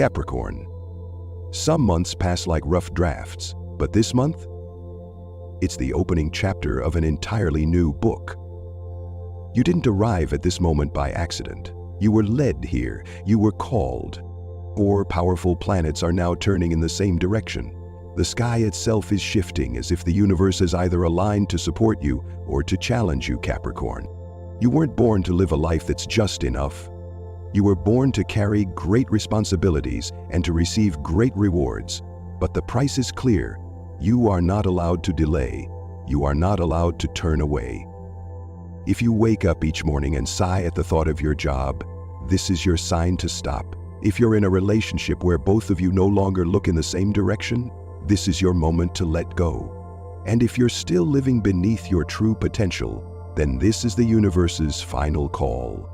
Capricorn. Some months pass like rough drafts, but this month? It's the opening chapter of an entirely new book. You didn't arrive at this moment by accident. You were led here. You were called. 4 powerful planets are now turning in the same direction. The sky itself is shifting as if the universe is either aligned to support you or to challenge you, Capricorn. You weren't born to live a life that's just enough. You were born to carry great responsibilities and to receive great rewards. But the price is clear. You are not allowed to delay. You are not allowed to turn away. If you wake up each morning and sigh at the thought of your job, this is your sign to stop. If you're in a relationship where both of you no longer look in the same direction, this is your moment to let go. And if you're still living beneath your true potential, then this is the universe's final call.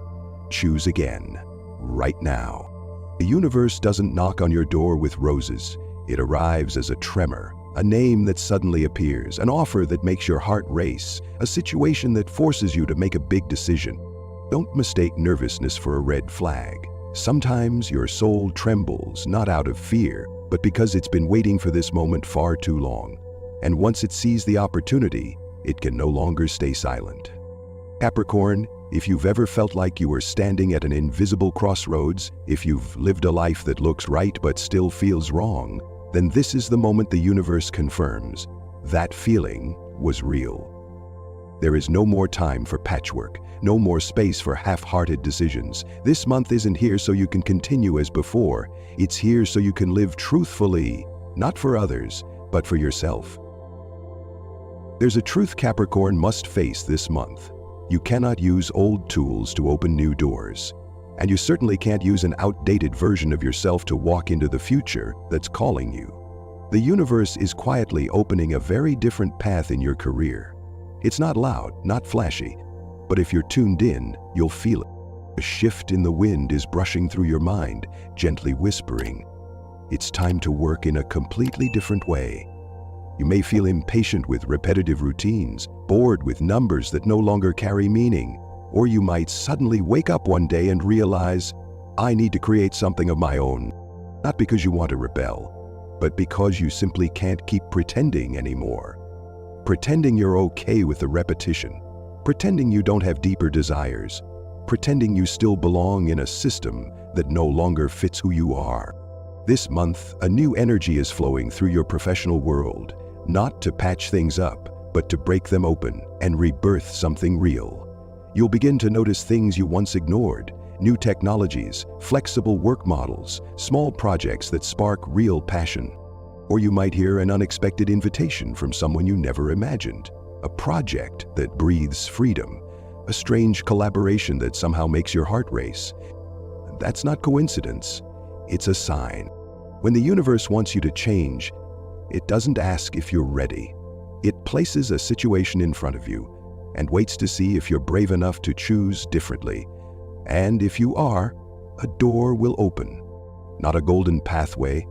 Choose again, right now. The universe doesn't knock on your door with roses. It arrives as a tremor, a name that suddenly appears, an offer that makes your heart race, a situation that forces you to make a big decision. Don't mistake nervousness for a red flag. Sometimes your soul trembles, not out of fear, but because it's been waiting for this moment far too long. And once it sees the opportunity, it can no longer stay silent. Capricorn, if you've ever felt like you were standing at an invisible crossroads, if you've lived a life that looks right but still feels wrong, then this is the moment the universe confirms that feeling was real. There is no more time for patchwork, no more space for half-hearted decisions. This month isn't here so you can continue as before. It's here so you can live truthfully, not for others, but for yourself. There's a truth Capricorn must face this month. You cannot use old tools to open new doors. And you certainly can't use an outdated version of yourself to walk into the future that's calling you. The universe is quietly opening a very different path in your career. It's not loud, not flashy, but if you're tuned in, you'll feel it. A shift in the wind is brushing through your mind, gently whispering, it's time to work in a completely different way. You may feel impatient with repetitive routines, bored with numbers that no longer carry meaning, or you might suddenly wake up one day and realize, I need to create something of my own. Not because you want to rebel, but because you simply can't keep pretending anymore. Pretending you're okay with the repetition. Pretending you don't have deeper desires. Pretending you still belong in a system that no longer fits who you are. This month, a new energy is flowing through your professional world, not to patch things up, but to break them open and rebirth something real. You'll begin to notice things you once ignored, new technologies, flexible work models, small projects that spark real passion. Or you might hear an unexpected invitation from someone you never imagined, a project that breathes freedom, a strange collaboration that somehow makes your heart race. That's not coincidence, it's a sign. When the universe wants you to change, it doesn't ask if you're ready. It places a situation in front of you and waits to see if you're brave enough to choose differently. And if you are, a door will open. Not a golden pathway,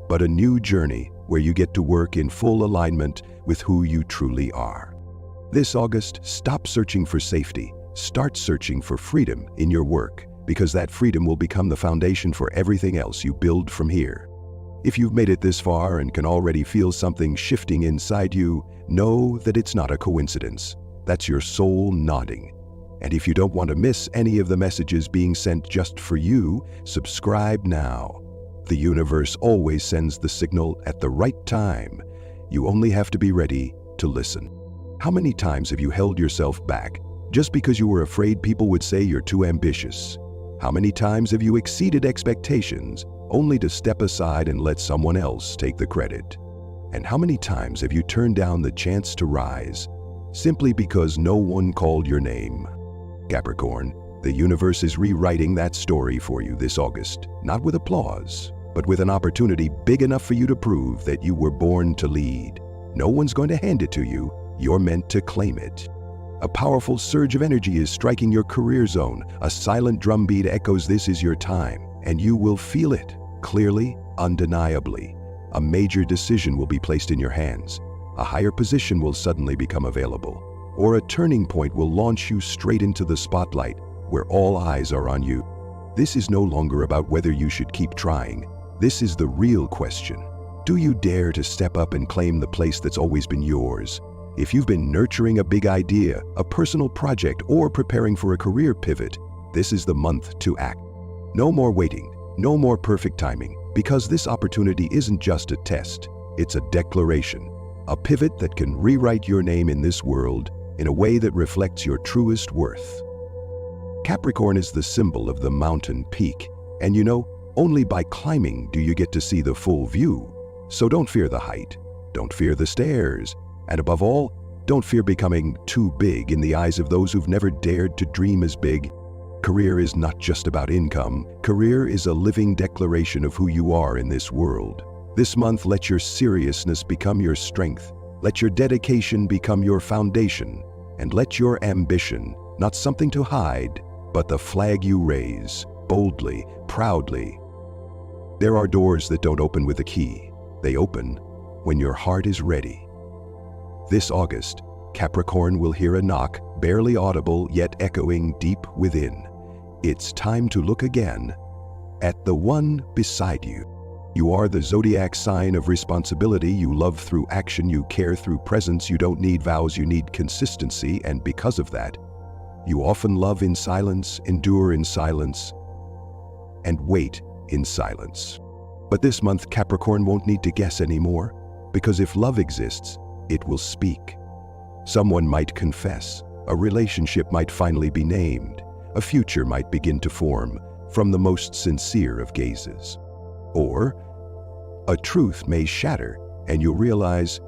but a new journey where you get to work in full alignment with who you truly are. This August, stop searching for safety. Start searching for freedom in your work, because that freedom will become the foundation for everything else you build from here. If you've made it this far and can already feel something shifting inside you, know that it's not a coincidence. That's your soul nodding. And if you don't want to miss any of the messages being sent just for you, subscribe now. The universe always sends the signal at the right time. You only have to be ready to listen. How many times have you held yourself back just because you were afraid people would say you're too ambitious? How many times have you exceeded expectations only to step aside and let someone else take the credit? And how many times have you turned down the chance to rise simply because no one called your name? Capricorn, the universe is rewriting that story for you this August, not with applause, but with an opportunity big enough for you to prove that you were born to lead. No one's going to hand it to you, you're meant to claim it. A powerful surge of energy is striking your career zone. A silent drumbeat echoes this is your time, and you will feel it, clearly, undeniably. A major decision will be placed in your hands. A higher position will suddenly become available, or a turning point will launch you straight into the spotlight, where all eyes are on you. This is no longer about whether you should keep trying. This is the real question. Do you dare to step up and claim the place that's always been yours? If you've been nurturing a big idea, a personal project, or preparing for a career pivot, this is the month to act. No more waiting, no more perfect timing, because this opportunity isn't just a test, it's a declaration, a pivot that can rewrite your name in this world in a way that reflects your truest worth. Capricorn is the symbol of the mountain peak, and you know, only by climbing do you get to see the full view. So don't fear the height, don't fear the stairs, and above all, don't fear becoming too big in the eyes of those who've never dared to dream as big. Career is not just about income. Career is a living declaration of who you are in this world. This month, let your seriousness become your strength. Let your dedication become your foundation. And let your ambition, not something to hide, but the flag you raise, boldly, proudly. There are doors that don't open with a key. They open when your heart is ready. This August, Capricorn will hear a knock, barely audible yet echoing deep within. It's time to look again at the one beside you. You are the Zodiac sign of responsibility. You love through action, you care through presence, you don't need vows, you need consistency, and because of that, you often love in silence, endure in silence, and wait in silence. But this month, Capricorn won't need to guess anymore, because if love exists, it will speak. Someone might confess, a relationship might finally be named, a future might begin to form from the most sincere of gazes. Or a truth may shatter and you'll realize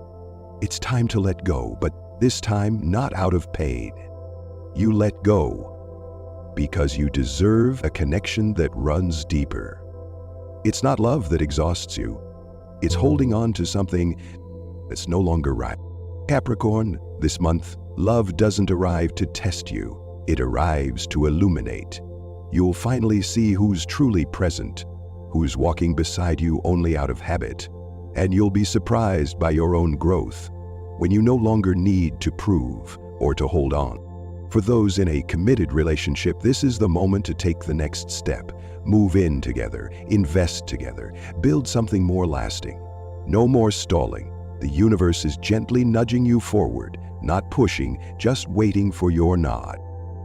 it's time to let go, but this time not out of pain. You let go because you deserve a connection that runs deeper. It's not love that exhausts you. It's holding on to something that's no longer right. Capricorn, this month, love doesn't arrive to test you. It arrives to illuminate. You'll finally see who's truly present, who's walking beside you only out of habit, and you'll be surprised by your own growth when you no longer need to prove or to hold on. For those in a committed relationship, this is the moment to take the next step. Move in together, invest together, build something more lasting. No more stalling. The universe is gently nudging you forward, not pushing, just waiting for your nod.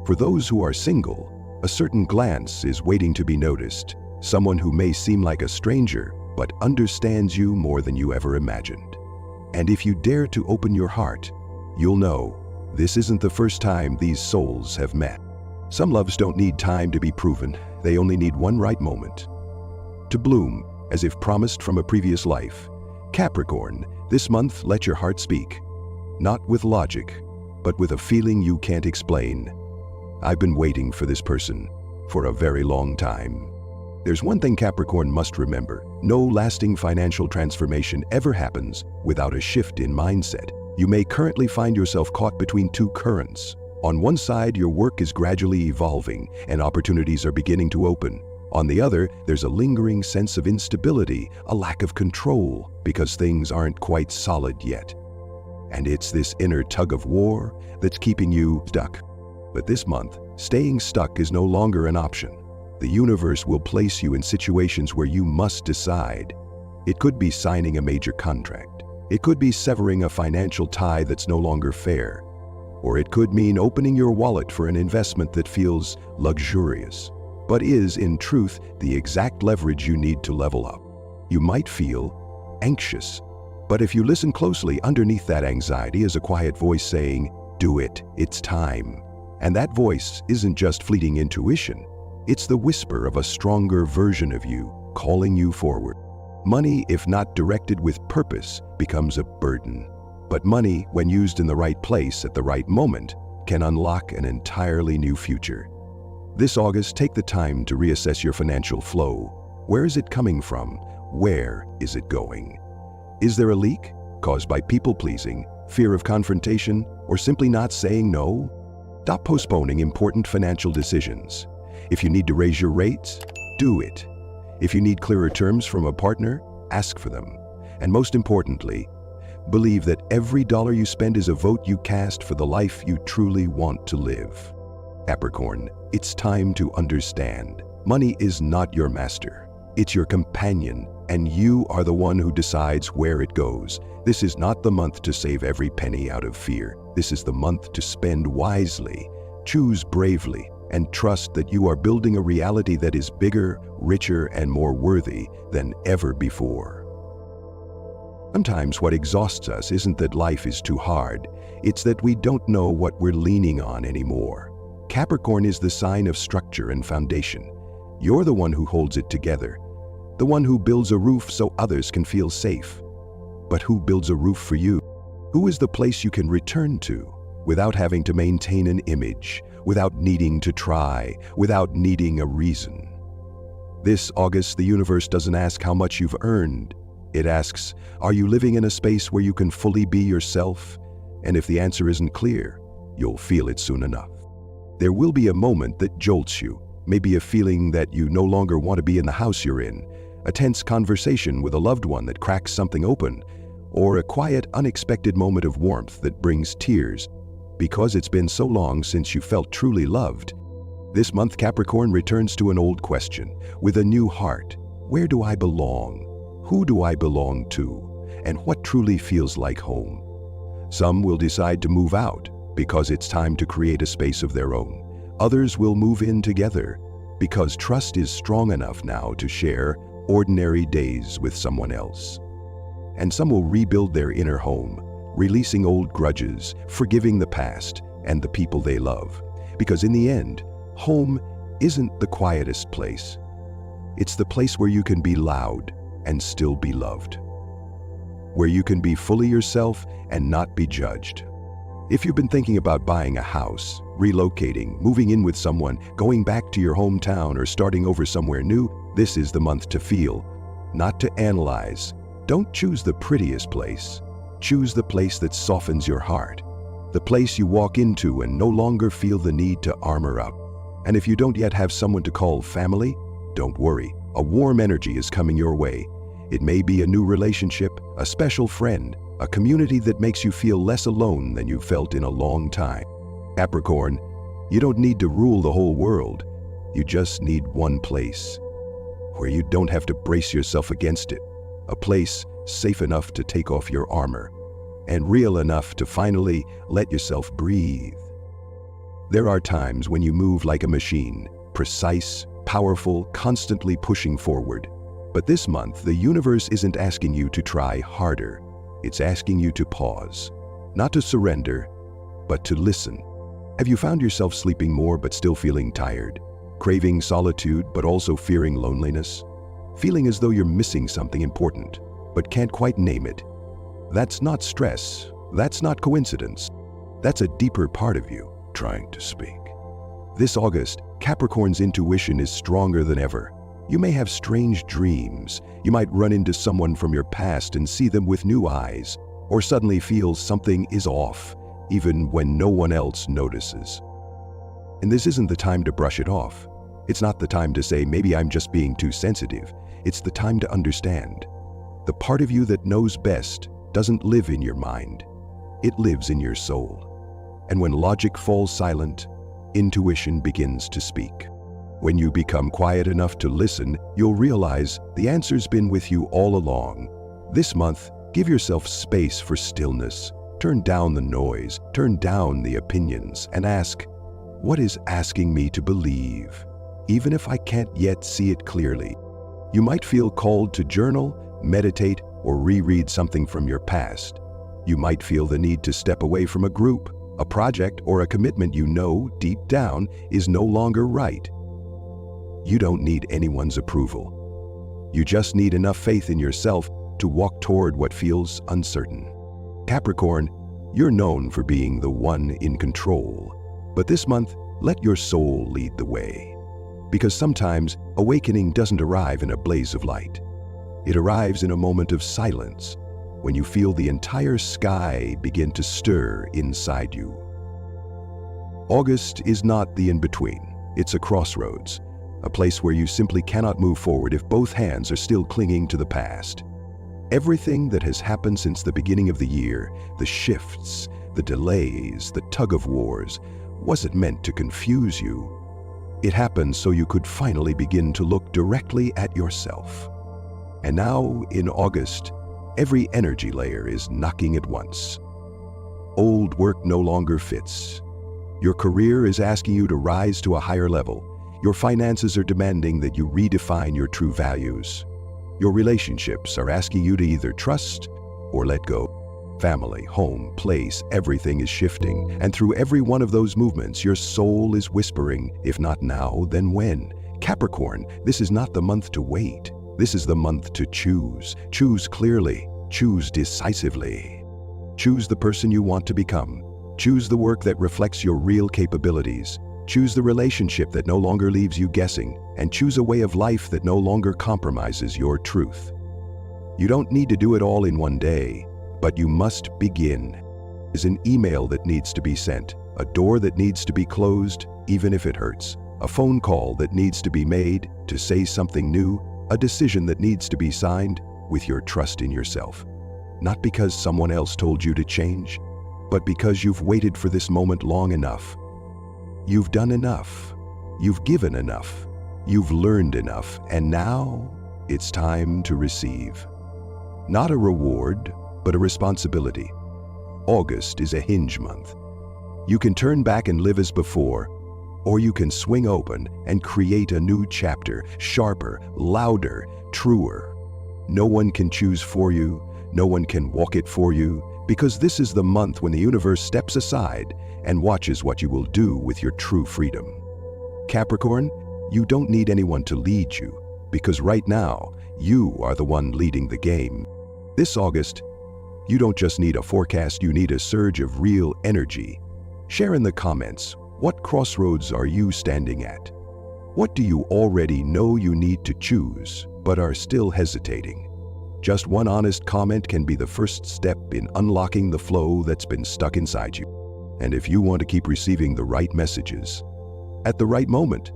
For those who are single, a certain glance is waiting to be noticed. Someone who may seem like a stranger, but understands you more than you ever imagined. And if you dare to open your heart, you'll know this isn't the first time these souls have met. Some loves don't need time to be proven. They only need one right moment to bloom, as if promised from a previous life. Capricorn, this month let your heart speak. Not with logic, but with a feeling you can't explain. I've been waiting for this person for a very long time. There's one thing Capricorn must remember. No lasting financial transformation ever happens without a shift in mindset. You may currently find yourself caught between two currents. On one side, your work is gradually evolving and opportunities are beginning to open. On the other, there's a lingering sense of instability, a lack of control, because things aren't quite solid yet. And it's this inner tug of war that's keeping you stuck. But this month, staying stuck is no longer an option. The universe will place you in situations where you must decide. It could be signing a major contract. It could be severing a financial tie that's no longer fair. Or it could mean opening your wallet for an investment that feels luxurious, but is, in truth, the exact leverage you need to level up. You might feel anxious, but if you listen closely, underneath that anxiety is a quiet voice saying, "Do it, it's time." And that voice isn't just fleeting intuition. It's the whisper of a stronger version of you, calling you forward. Money, if not directed with purpose, becomes a burden. But money, when used in the right place at the right moment, can unlock an entirely new future. This August, take the time to reassess your financial flow. Where is it coming from? Where is it going? Is there a leak caused by people-pleasing, fear of confrontation, or simply not saying no? Stop postponing important financial decisions. If you need to raise your rates, do it. If you need clearer terms from a partner, ask for them. And most importantly, believe that every dollar you spend is a vote you cast for the life you truly want to live. Capricorn, it's time to understand. Money is not your master. It's your companion, and you are the one who decides where it goes. This is not the month to save every penny out of fear. This is the month to spend wisely, choose bravely, and trust that you are building a reality that is bigger, richer, and more worthy than ever before. Sometimes what exhausts us isn't that life is too hard, it's that we don't know what we're leaning on anymore. Capricorn is the sign of structure and foundation. You're the one who holds it together, the one who builds a roof so others can feel safe. But who builds a roof for you? Who is the place you can return to without having to maintain an image, without needing to try, without needing a reason? This August, the universe doesn't ask how much you've earned. It asks, are you living in a space where you can fully be yourself? And if the answer isn't clear, you'll feel it soon enough. There will be a moment that jolts you, maybe a feeling that you no longer want to be in the house you're in, a tense conversation with a loved one that cracks something open, or a quiet, unexpected moment of warmth that brings tears because it's been so long since you felt truly loved. This month, Capricorn returns to an old question with a new heart. Where do I belong? Who do I belong to? And what truly feels like home? Some will decide to move out because it's time to create a space of their own. Others will move in together because trust is strong enough now to share ordinary days with someone else. And some will rebuild their inner home, releasing old grudges, forgiving the past and the people they love. Because in the end, home isn't the quietest place. It's the place where you can be loud and still be loved. Where you can be fully yourself and not be judged. If you've been thinking about buying a house, relocating, moving in with someone, going back to your hometown, or starting over somewhere new, this is the month to feel, not to analyze. Don't choose the prettiest place. Choose the place that softens your heart. The place you walk into and no longer feel the need to armor up. And if you don't yet have someone to call family, don't worry. A warm energy is coming your way. It may be a new relationship, a special friend, a community that makes you feel less alone than you've felt in a long time. Capricorn, you don't need to rule the whole world. You just need one place where you don't have to brace yourself against it. A place safe enough to take off your armor and real enough to finally let yourself breathe. There are times when you move like a machine, precise, powerful, constantly pushing forward. But this month, the universe isn't asking you to try harder. It's asking you to pause, not to surrender, but to listen. Have you found yourself sleeping more but still feeling tired? Craving solitude but also fearing loneliness? Feeling as though you're missing something important, but can't quite name it? That's not stress. That's not coincidence. That's a deeper part of you trying to speak. This August, Capricorn's intuition is stronger than ever. You may have strange dreams. You might run into someone from your past and see them with new eyes, or suddenly feel something is off, even when no one else notices. And this isn't the time to brush it off. It's not the time to say, maybe I'm just being too sensitive. It's the time to understand. The part of you that knows best doesn't live in your mind. It lives in your soul. And when logic falls silent, intuition begins to speak. When you become quiet enough to listen, you'll realize the answer's been with you all along. This month, give yourself space for stillness. Turn down the noise, turn down the opinions, and ask, what is asking me to believe? Even if I can't yet see it clearly. You might feel called to journal, meditate, or reread something from your past. You might feel the need to step away from a group, a project, or a commitment you know deep down is no longer right. You don't need anyone's approval. You just need enough faith in yourself to walk toward what feels uncertain. Capricorn, you're known for being the one in control. But this month, let your soul lead the way. Because sometimes, awakening doesn't arrive in a blaze of light. It arrives in a moment of silence, when you feel the entire sky begin to stir inside you. August is not the in-between. It's a crossroads. A place where you simply cannot move forward if both hands are still clinging to the past. Everything that has happened since the beginning of the year, the shifts, the delays, the tug-of-wars, wasn't meant to confuse you. It happened so you could finally begin to look directly at yourself. And now, in August, every energy layer is knocking at once. Old work no longer fits. Your career is asking you to rise to a higher level. Your finances are demanding that you redefine your true values. Your relationships are asking you to either trust or let go. Family, home, place, everything is shifting. And through every one of those movements, your soul is whispering, if not now, then when? Capricorn, this is not the month to wait. This is the month to choose. Choose clearly. Choose decisively. Choose the person you want to become. Choose the work that reflects your real capabilities. Choose the relationship that no longer leaves you guessing. And choose a way of life that no longer compromises your truth. You don't need to do it all in one day, but you must begin. There's an email that needs to be sent, a door that needs to be closed, even if it hurts, a phone call that needs to be made to say something new, a decision that needs to be signed with your trust in yourself. Not because someone else told you to change, but because you've waited for this moment long enough. You've done enough. You've given enough. You've learned enough, and now it's time to receive. Not a reward, but a responsibility. August is a hinge month. You can turn back and live as before, or you can swing open and create a new chapter, sharper, louder, truer. No one can choose for you, no one can walk it for you, because this is the month when the universe steps aside and watches what you will do with your true freedom. Capricorn, you don't need anyone to lead you, because right now, you are the one leading the game. This August, you don't just need a forecast, you need a surge of real energy. Share in the comments, what crossroads are you standing at? What do you already know you need to choose, but are still hesitating? Just one honest comment can be the first step in unlocking the flow that's been stuck inside you. And if you want to keep receiving the right messages, at the right moment,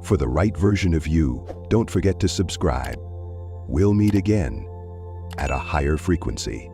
for the right version of you, don't forget to subscribe. We'll meet again at a higher frequency.